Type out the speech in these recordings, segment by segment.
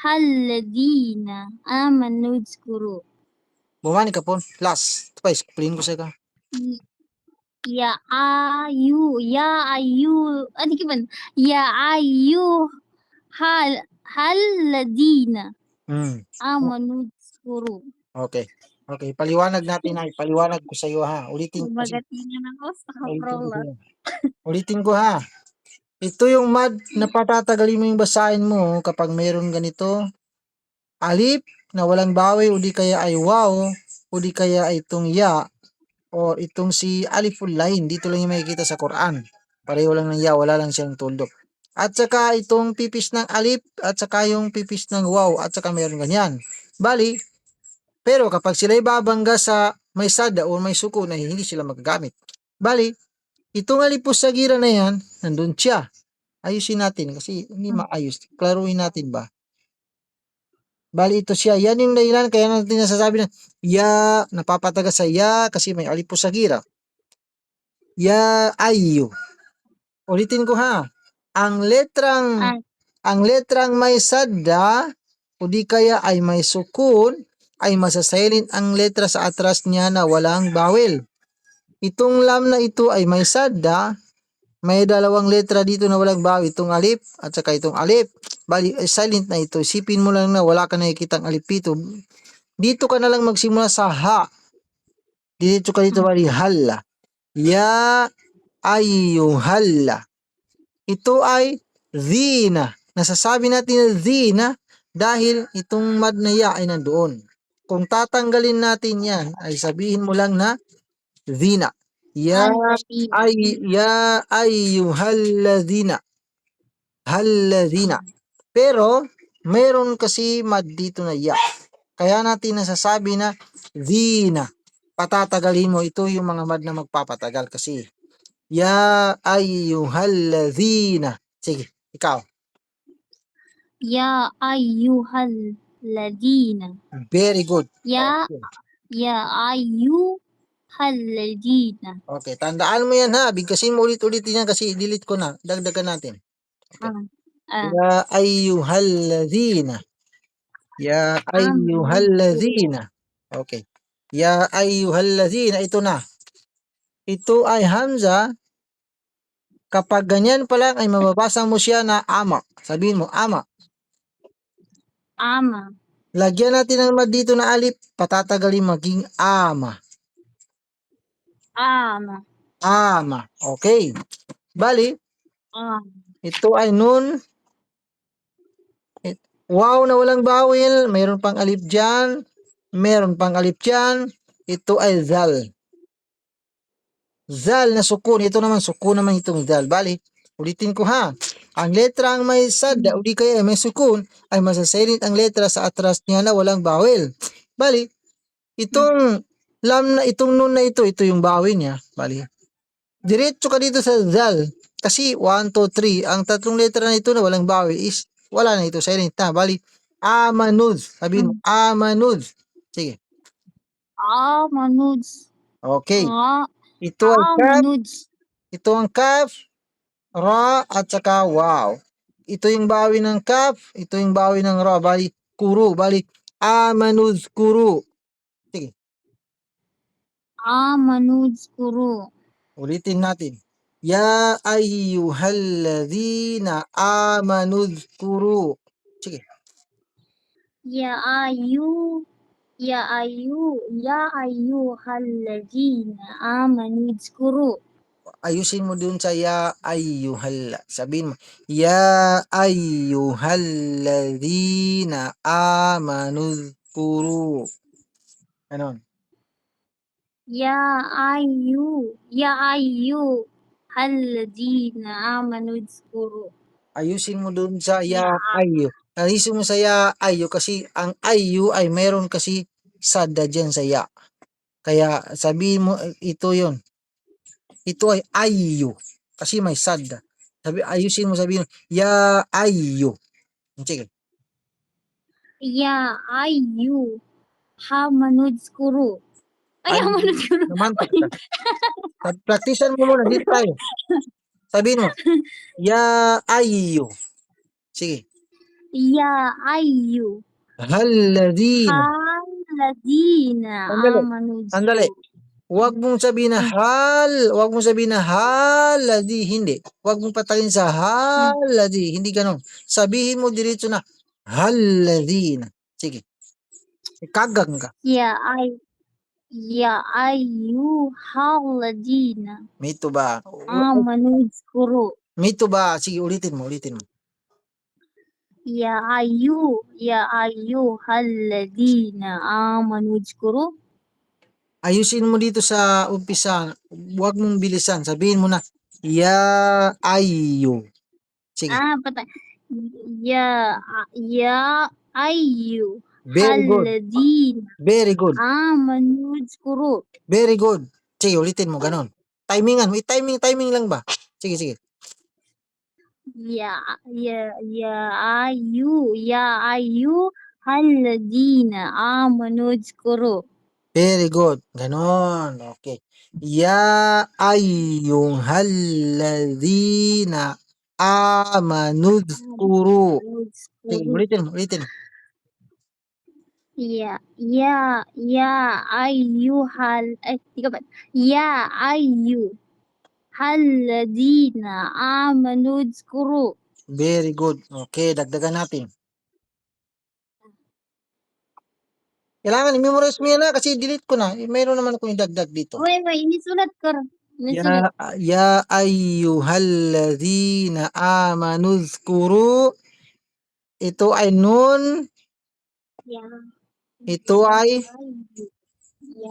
halladina amanu zkuru. Bumani ka po. Last. Ito pa, explain ko sa ka. Ya ayu, ano kiman? Ya ayu halladina amanu zkuru. Okay. Okay, paliwanag natin ha. Paliwanag ko sa iyo ha. Ulitin ko kasi. Magatingan ako sa kaprola. Ulitin ko ha. Ito yung mad na patatagalin mo yung basahin mo kapag mayroon ganito. Alip na walang bawi o di kaya ay wow o di kaya ay itong ya o itong si aliful lain. Dito lang yung makikita sa Quran. Pareho lang ng ya, wala lang siyang tuldok. At saka itong pipis ng alip at saka yung pipis ng wow at saka mayroon ganyan. Bali, pero kapag sila ibabangga sa may sada o may suko na hindi sila magagamit. Bali, itong alipos sa gira na yan, nandun siya. Ayusin natin kasi hindi maayos. Klaruhin natin ba? Bali, ito siya. Yan yung dahilan kaya natin nasasabi na ya, napapataga sa ya kasi may alipos sa gira. Ya ayo. Ulitin ko ha. Ang letrang may sadda o di kaya ay may sukun ay masasilent ang letra sa atras niya na walang bawel. Itong lam na ito ay may sadda, may dalawang letra dito na walang bawel, itong alip at saka itong alip. Bali, silent na ito. Isipin mo lang na wala ka nakikitang alip dito. Dito ka na lang magsimula sa ha. Dito ka dito bali halla. Ya ayyuhalla. Ito ay zina. Nasasabi natin na zina dahil itong mad na ya ay nandoon. Kung tatanggalin natin yan, ay sabihin mo lang na zina. Ya ayyuhalladhina. Halladhina. Pero, mayroon kasi mad dito na ya. Kaya natin nasasabi na zina. Patatagalin mo. Ito yung mga mad na magpapatagal kasi. Ya ayyuhalladhina. Sige, ikaw. Ya ayyuhalladina. Very good. Ya ayyuhalladina. Okay, tandaan mo yan ha. Bigkasin mo ulit-ulit yan kasi delete ko na. Dagdagan natin. Okay. Ya ayyuhalladhina. Ya ayyuhalladhina. Okay. Ya ayyuhalladhina. Ito na. Ito ay hamza. Kapag ganyan pa lang ay mababasa mo siya na ama. Sabihin mo, ama. Ama. Lagyan natin ng mad dito na alip. Patatagalin maging ama. Ama. Ama. Okay. Bali, ito ay nun. Wow na walang bawil. Mayroon pang alip dyan. Mayroon pang alip dyan. Ito ay zal. Zal na sukun. Ito naman sukun naman itong zal. Bali, ulitin ko ha. Ang letra ang may sada o di kaya may sukun ay masasilent ang letra sa atras niya na walang bawil. Bali, itong lam na itong nun na ito yung bawil niya. Bali, diretso ka dito sa zal. Kasi 1, 2, 3, ang tatlong letra na ito na walang bawil is wala na ito, silent na. Bali, amanud. Sabihin mo, amanud. Sige. Amanud. Okay. Ito ay kaf. Ito ang kaf, ra, at saka wow. Ito yung bawi ng kaf, ito yung bawi ng ra. Bali, kuru. Bali, amanud kuru. Sige. Amanud kuru. Ulitin natin. Ya ayyuhalladhina amanud kuru. Sige. Ya ayyuhalladhina amanu zkuru. Ayusin mo dun sa ya ayyuhal. Sabihin mo, ya ayyuhalladhina amanu zkuru. Ganon. Ya ayyuhalladhina amanu zkuru. Ayusin mo dun sa ya ayyu. Ayusin mo sa ya ayyu kasi ang ayyu ay meron kasi sada dyan sa ya. Kaya sabihin mo ito yon. Ito ay ayyu kasi may sada. Ayusin mo sabihin ya ayyu. Sige. Ya ayyu hamanu zkuru. Ay, hamanu zkuru. Namantok ka. Praktisan mo muna dito tayo. Sabihin mo, ya ayyu. Sige. Ya ayu. Halladina. Halladina Sandali. amanu Sandali. zkuru. Huwag mong sabihin na Mm. huwag mong sabihin na haladi, hindi. Huwag mong patayin sa Mm. haladi, hindi ganon. Sabihin mo diretso na halladina. Sige, ikagang ka. Ya ay ya ayyuhalladina Mito ba? amanu zkuru. Mito ba? Sige, ulitin mo, ulitin mo. Ya ayyuhalladina amanu zkuru. Ayusin mo dito sa umpisa. Huwag mong bilisan. Sabihin mo na, ya ayyo. Sige, Patay. Ya very good. ayyuhalladina Very good. amanu zkuru. Very good. Sige, ulitin mo, ganon. Timingan mo. Timing lang ba? Sige, sige. Ya ayyuhalladina amanu zkuru. Very good. Ganon. Okay. Ya ayyuhalladzina amanudhkuru. Sige, ulitin mo, ulitin mo. Ya ayyuhal tiga ba? Ya ayyuhalladina amanu zkuru. Very good. Okay, dagdagan natin. Kailangan i-memorize mo yan na kasi delete ko na. Mayroon naman akong idagdag dito. Wait, ini sulat kar. Ini sulat. Ya ayyuhalladzina amanudhkuru. Ito ay nun. Ya Ito ay ya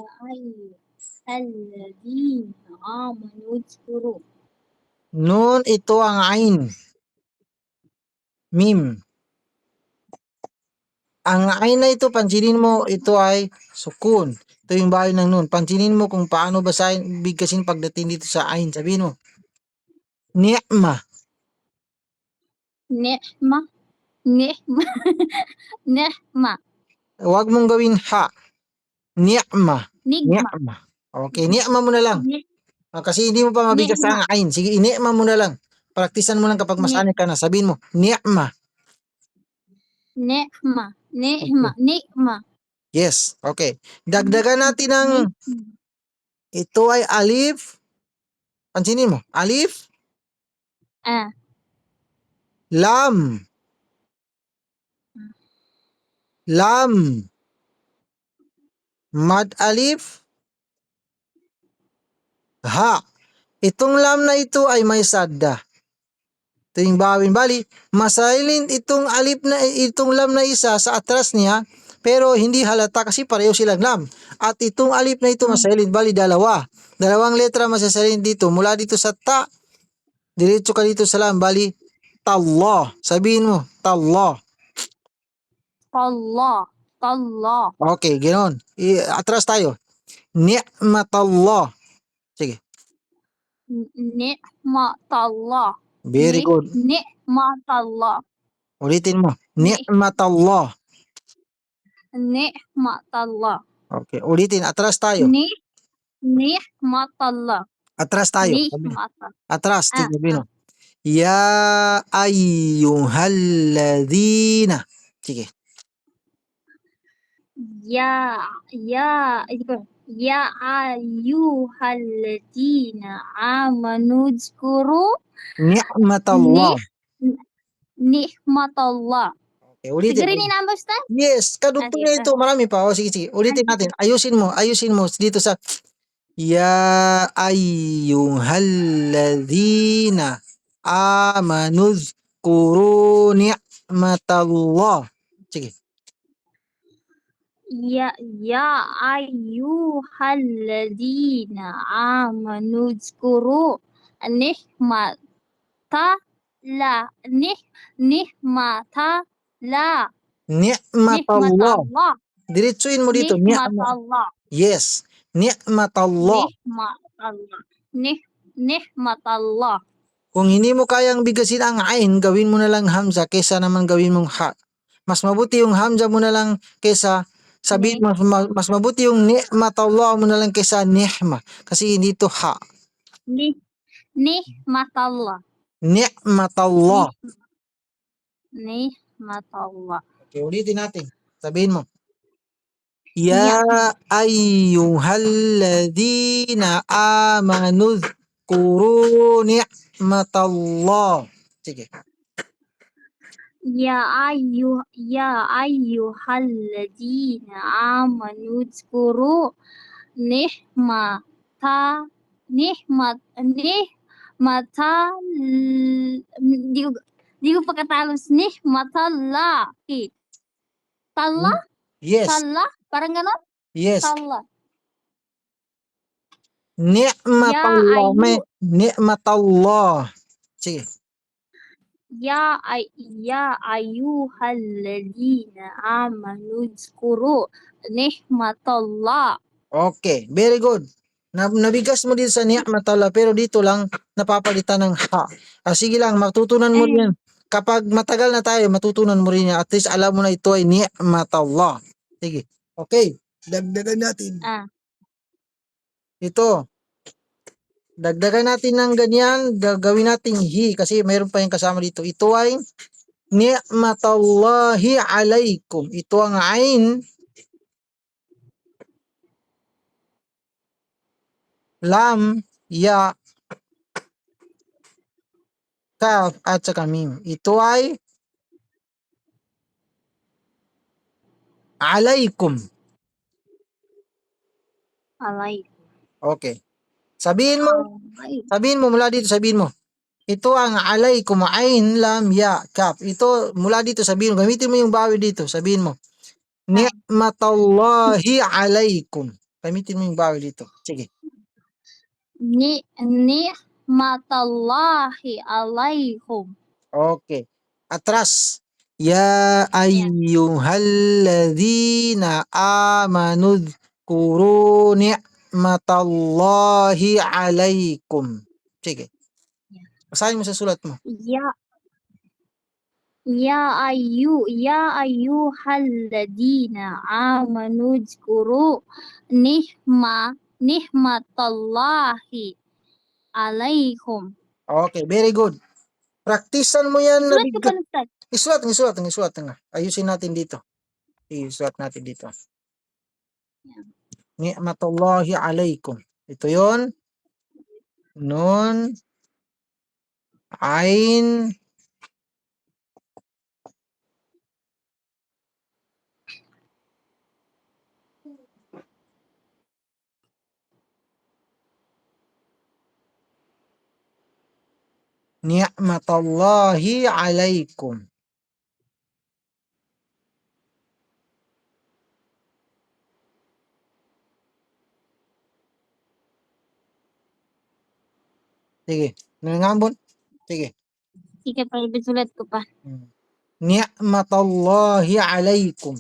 ayyuhalladina amanu zkuru. nun. Ito ang ain. Mim. Ang ain na ito, pansinin mo, ito ay sukun. Ito yung bahay ng nun. Pansinin mo kung paano basahin, bigkasin pagdating dito sa ain. Sabihin mo, ni'ma. Ni'ma. Ni'ma. Ni'ma. Huwag mong gawin ha. Ni'ma. Nigma. Ni'ma. Okay, ni'ma mo na lang. Ni- Kasi hindi mo pa mabigas Ni'ma. ang ain. Sige, ni'ma mo na lang. Praktisan mo lang kapag masanay ka na. Sabihin mo, ni'ma. Ni'ma. Ni'ma. Ni'ma. Yes, okay. Dagdagan natin ng, Ni'ma. ito ay alif. Pansinin mo, alif, Ah. lam. Lam. Mad alif. Ha. Itong lam na ito ay may sadda. Ito yung bawin. Bali, masilent itong alif na, itong lam na isa sa atras niya, pero hindi halata kasi pareho silang lam. At itong alif na ito masilent. Bali, dalawa. Dalawang letra masasilent dito. Mula dito sa ta, diretso ka dito sa lam. Bali, tallah. Sabihin mo, tallah. Allah. Allah. Okay, ganoon. Atras tayo. Ni'matallah. Sige. Ni'matallah. Very good. Ni'matallah. Ulitin mo. Ni'matallah. Ni'matallah. Okay, ulitin. Atras tayo. Ni'matallah. Atras tayo. Sabi. Ni'matallah. Atras. Sabi mo. Ya ayyuhalladzina. Sige. Ya ayyuhalladina amanu zkuru Ni'matallah. ni'matallah. Okay, ulitin. Siguro nambah Ustaz? Yes, kadugtong na Sige, ito. Marami pa. O, sige, sige. Ulitin natin. Ayusin mo dito sa Ya ayyuhalladzina amanu zkuru ni'matallah. Sige. Ya ayyuhalladina amanu zkuru ni'mata la ni'mata la Ni'matallah. ni'matallah Diretsuin mo dito. ni'matallah Yes. Ni'matallah. ni'matallah ni'matallah. Kung hindi mo kayang bigasin ang ain, gawin mo na lang hamza kesa naman gawin mong ha. Mas mabuti yung hamza mo na lang kesa sabihin mas mabuti yung ni'matallah mo na lang kesa ni'ma. Kasi hindi to ha. Ni'matallah. Ni'matallah. Ni'matallah. Okay, ulitin natin. Sabihin mo. Ya. Ya ayyuhalladzina amanu dhkuru ni'matallah. Sige. Ya ayyuhalladzina amanu dzkuru nihmata nihmatal di ko pagkatalos nihmatallahi. Talla? Yes. Talla? Parang ganon? Yes. Talla. Ni'matallah. Ya May ni'matallah. Sige. Ya ayyuhalladzina amanu dzkuru nihmatallah. Okay, very good. Nabigas mo dito sa ni'matallah pero dito lang napapalitan ng ha. Sige lang, matutunan mo rin yan. Kapag matagal na tayo, matutunan mo rin yan. At least alam mo na ito ay ni'matallah. Sige. Okay, dagdagan natin. Ito. Dagdagan natin ng ganyan, gagawin natin hi kasi mayroon pa yung kasama dito. Ito ay ni'matallahi alaikum. Ito ang ain, lam, ya, kaf, at saka mim. Ito ay alaikum. Alaikum. Okay. Sabihin mo mula dito, sabihin mo. Ito ang alaikum, ain, lam, ya, kaf. Ito mula dito, sabihin mo. Gamitin mo yung bawi dito, sabihin mo. Ni'matallahi alaikum. Gamitin mo yung bawi dito. Sige. Ni'matallahi alaikum. Okay. Atras. Ya ayyuhalladzina amanu dhkuru ni'matallahi alaikum. Sige. Basahin mo sa sulat mo. Ya ayyuhalladzina amanu dzkuru nihmatallahi alaikum. Okay, very good. Praktisan mo yan. Sulat ko pa nagtag. Isulat nga. Ayusin natin dito. Isulat natin dito. Ni'matallahi alaikum. Ito yon. Nun. Ain. Ni'matallahi alaikum. Sige. Nangambon? Sige. Sige pa, sulat ko pa. Ni'matallahi alaikum.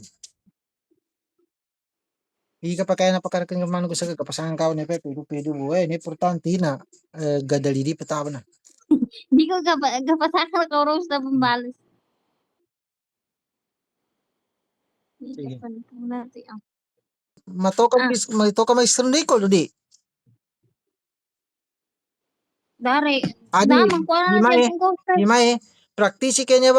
Hindi ka pa kaya napakarating ng mano ko sa kapasangan ka ni Pepe. Pedo mo. Ni importante na. Gadali di patawa na. Hindi ko kapasakal ko rose na pambalas. Sige. Natin. Matoka maestro ni ko, di? Dari. Adi, Damang ko na di siya mae. kung Di mae. Praktisi kanya ba?